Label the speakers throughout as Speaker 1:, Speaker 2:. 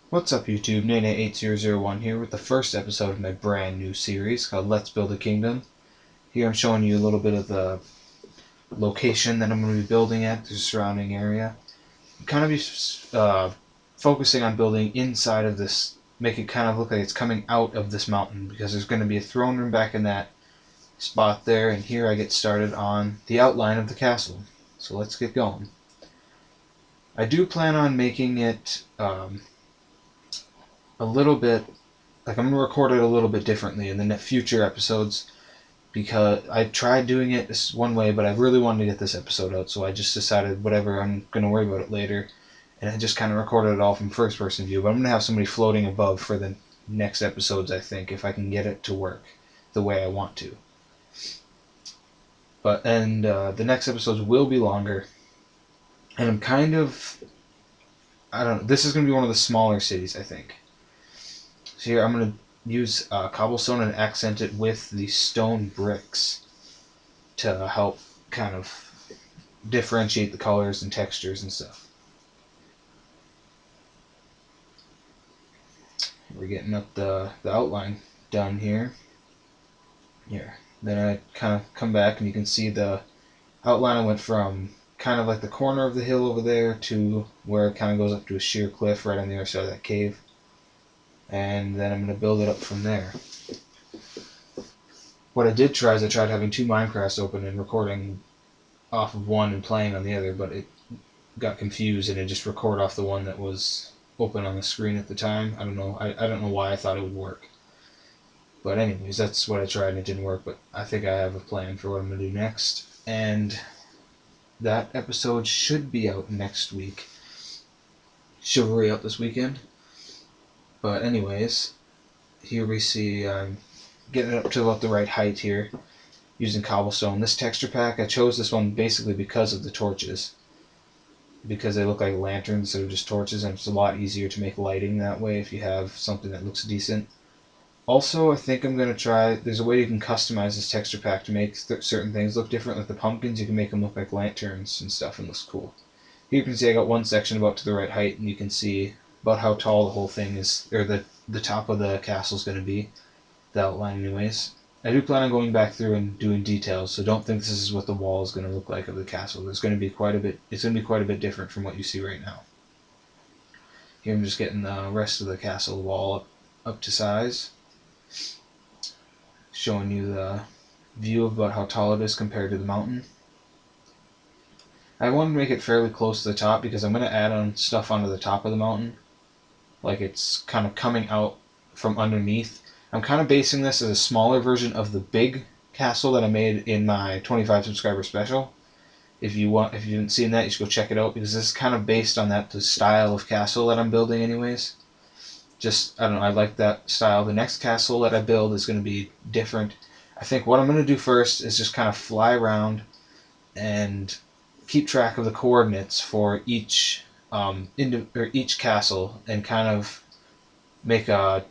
Speaker 1: What's up YouTube, Nene8001 here with the first episode of my brand new series called Let's Build a Kingdom. Here I'm showing you a little bit of the location that I'm going to be building at, the surrounding area. I'm kind of be focusing on building inside of this, make it kind of look like it's coming out of this mountain, because there's going to be a throne room back in that spot there, and here I get started on the outline of the castle. So let's get going. I do plan on making it a little bit, like I'm going to record it a little bit differently in the future episodes, because I tried doing it this one way, but I really wanted to get this episode out, so I just decided whatever, I'm going to worry about it later, and I just kind of recorded it all from first person view. But I'm going to have somebody floating above for the next episodes, I think, if I can get it to work the way I want to. But the next episodes will be longer, and I'm kind of, I don't know, this is going to be one of the smaller cities, I think. So here I'm going to use cobblestone and accent it with the stone bricks to help kind of differentiate the colors and textures and stuff. We're getting up the outline done here. Then I kind of come back and you can see the outline. I went from kind of like the corner of the hill over there to where it kind of goes up to a sheer cliff right on the other side of that cave. And then I'm going to build it up from there. What I did try is I tried having two Minecrafts open and recording off of one and playing on the other, but it got confused and it just recorded off the one that was open on the screen at the time. I don't know. I don't know why I thought it would work. But anyways, that's what I tried and it didn't work, but I think I have a plan for what I'm going to do next. And that episode should be out next week. Chivalry out this weekend. But anyways, here we see I'm getting it up to about the right height here using cobblestone. This texture pack, I chose this one basically because of the torches. Because they look like lanterns instead of just torches, and it's a lot easier to make lighting that way if you have something that looks decent. Also, I think I'm going to try, there's a way you can customize this texture pack to make certain things look different. Like the pumpkins, you can make them look like lanterns and stuff, and it looks cool. Here you can see I got one section about to the right height, and you can see about how tall the whole thing is, or the top of the castle is going to be, the outline anyways. I do plan on going back through and doing details, so don't think this is what the wall is going to look like of the castle. There's going to be quite a bit, it's going to be quite a bit different from what you see right now. Here I'm just getting the rest of the castle wall up to size, showing you the view of about how tall it is compared to the mountain. I want to make it fairly close to the top because I'm going to add on stuff onto the top of the mountain, like it's kind of coming out from underneath. I'm kind of basing this as a smaller version of the big castle that I made in my 25 subscriber special. If you haven't seen that, you should go check it out, because this is kind of based on the style of castle that I'm building anyways. Just, I don't know, I like that style. The next castle that I build is going to be different. I think what I'm going to do first is just kind of fly around and keep track of the coordinates for each each castle, and kind of make I'm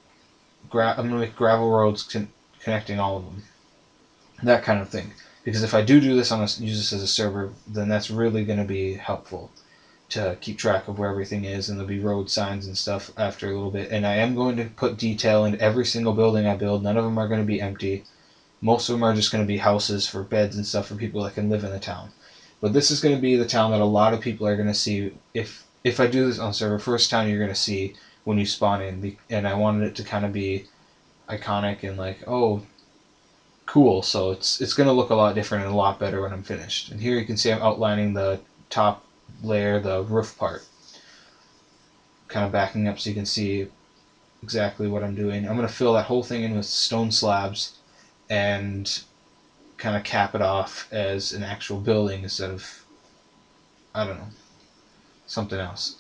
Speaker 1: going to make gravel roads connecting all of them, that kind of thing. Because if I do this use this as a server, then that's really going to be helpful to keep track of where everything is, and there'll be road signs and stuff after a little bit. And I am going to put detail into every single building I build. None of them are going to be empty. Most of them are just going to be houses for beds and stuff for people that can live in the town. But this is going to be the town that a lot of people are going to see. If I do this on server, first town you're going to see when you spawn in. And I wanted it to kind of be iconic and like, oh, cool. So it's going to look a lot different and a lot better when I'm finished. And here you can see I'm outlining the top layer, the roof part, kind of backing up so you can see exactly what I'm doing. I'm going to fill that whole thing in with stone slabs and kind of cap it off as an actual building instead of, I don't know, something else.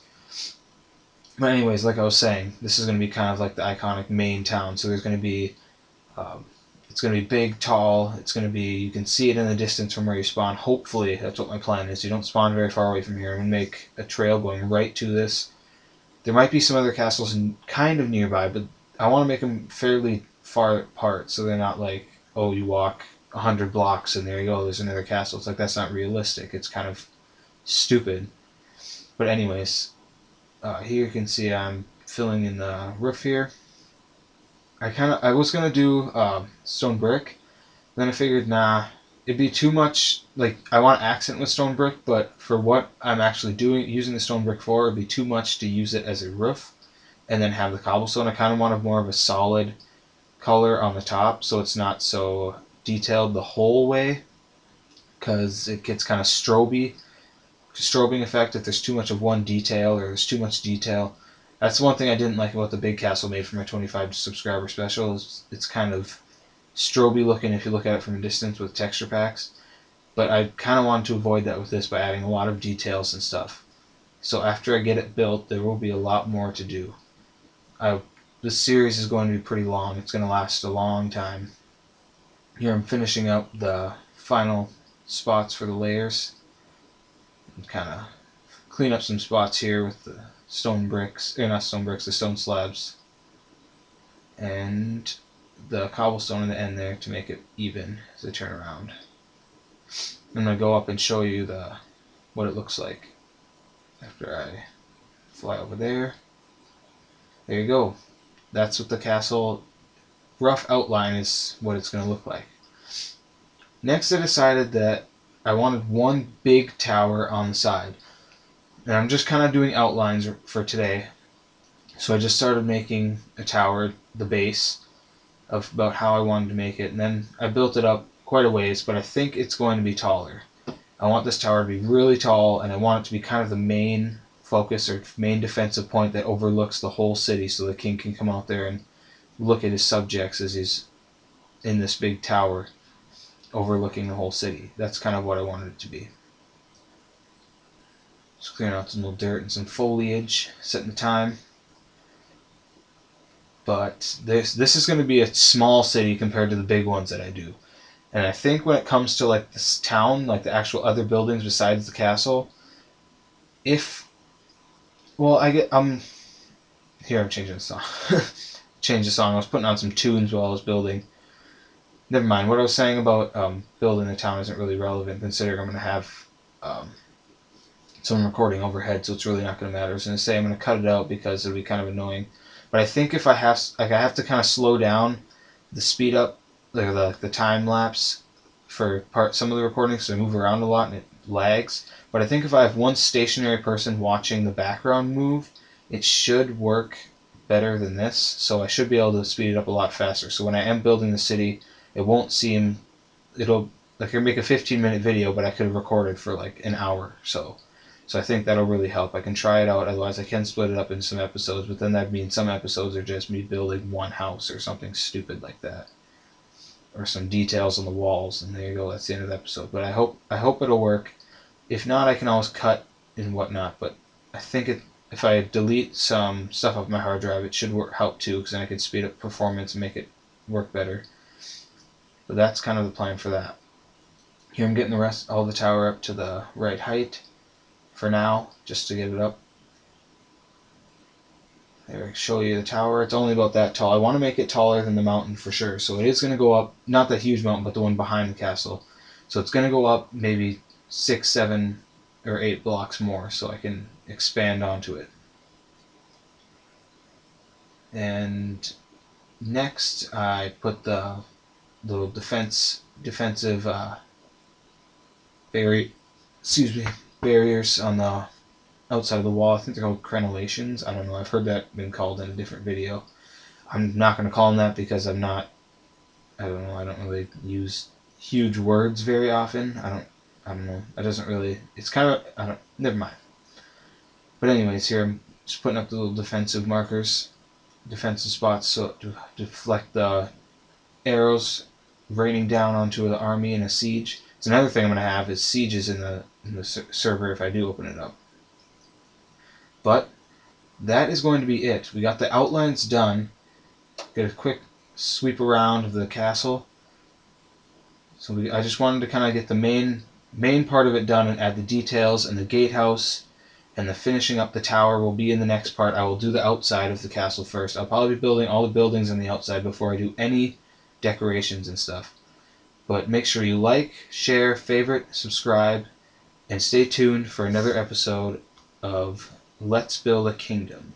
Speaker 1: But anyways, like I was saying, this is going to be kind of like the iconic main town. So there's going to be it's going to be big, tall. It's going to be, you can see it in the distance from where you spawn. Hopefully, that's what my plan is. You don't spawn very far away from here. I'm going to make a trail going right to this. There might be some other castles kind of nearby, but I want to make them fairly far apart so they're not like, oh, you walk 100 blocks and there you go, there's another castle. It's like, that's not realistic. It's kind of stupid. But anyways, here you can see I'm filling in the roof here. I was gonna do stone brick, then I figured, nah, it'd be too much. Like, I want accent with stone brick, but for what I'm actually using the stone brick for, it'd be too much to use it as a roof and then have the cobblestone. I kind of wanted more of a solid color on the top, so it's not so detailed the whole way, because it gets kind of strobing effect if there's too much of one detail or there's too much detail. That's one thing I didn't like about the big castle made for my 25 subscriber special. Is it's kind of stroby looking if you look at it from a distance with texture packs. But I kind of wanted to avoid that with this by adding a lot of details and stuff. So after I get it built, there will be a lot more to do. This series is going to be pretty long. It's going to last a long time. Here I'm finishing up the final spots for the layers. And kind of clean up some spots here with the stone bricks, not stone bricks, the stone slabs. And the cobblestone in the end there to make it even as I turn around. I'm going to go up and show you what it looks like after I fly over there. There you go. That's what the castle rough outline is, what it's going to look like. Next I decided that I wanted one big tower on the side. And I'm just kind of doing outlines for today. So I just started making a tower, the base, of about how I wanted to make it. And then I built it up quite a ways, but I think it's going to be taller. I want this tower to be really tall, and I want it to be kind of the main focus or main defensive point that overlooks the whole city, so the king can come out there and look at his subjects as he's in this big tower overlooking the whole city. That's kind of what I wanted it to be. Just clearing out some little dirt and some foliage, setting the time. But this is going to be a small city compared to the big ones that I do. And I think when it comes to like this town, like the actual other buildings besides the castle, I'm changing the song. Change the song. I was putting on some tunes while I was building. Never mind. What I was saying about building the town isn't really relevant, considering I'm going to have someone recording overhead, so it's really not going to matter. I was going to say I'm going to cut it out because it'll be kind of annoying. But I think if I have to kind of slow down the speed up, the time lapse for some of the recordings, so I move around a lot and it lags. But I think if I have one stationary person watching the background move, it should work better than this. So I should be able to speed it up a lot faster. So when I am building the city, it won't seem, it'll, like, I make a 15-minute video, but I could have recorded for like an hour. So I think that'll really help. I can try it out. Otherwise, I can split it up in some episodes, but then that'd mean some episodes are just me building one house or something stupid like that, or some details on the walls, and there you go. That's the end of the episode. But I hope it'll work. If not, I can always cut and whatnot. But I think if I delete some stuff off my hard drive, it should help too, because then I can speed up performance and make it work better. But that's kind of the plan for that. Here I'm getting all the tower up to the right height for now, just to get it up. There, I show you the tower. It's only about that tall. I want to make it taller than the mountain for sure. So it is going to go up, not the huge mountain, but the one behind the castle. So it's going to go up maybe 6, 7, or 8 blocks more, so I can expand onto it. And next, I put the little defensive barriers on the outside of the wall. I think they're called crenellations. I don't know. I've heard that been called in a different video. I'm not going to call them that because I don't know. I don't really use huge words very often. I don't know. It doesn't really. It's kind of. Never mind. But anyways, here I'm just putting up the little defensive markers, defensive spots, so to deflect the arrows raining down onto the army in a siege. It's another thing I'm going to have is sieges in the server if I do open it up. But that is going to be it. We got the outlines done. Get a quick sweep around of the castle. So I just wanted to kind of get the main part of it done and add the details, and the gatehouse and the finishing up the tower will be in the next part. I will do the outside of the castle first. I'll probably be building all the buildings on the outside before I do any decorations and stuff. But make sure you like, share, favorite, subscribe, and stay tuned for another episode of Let's Build a Kingdom.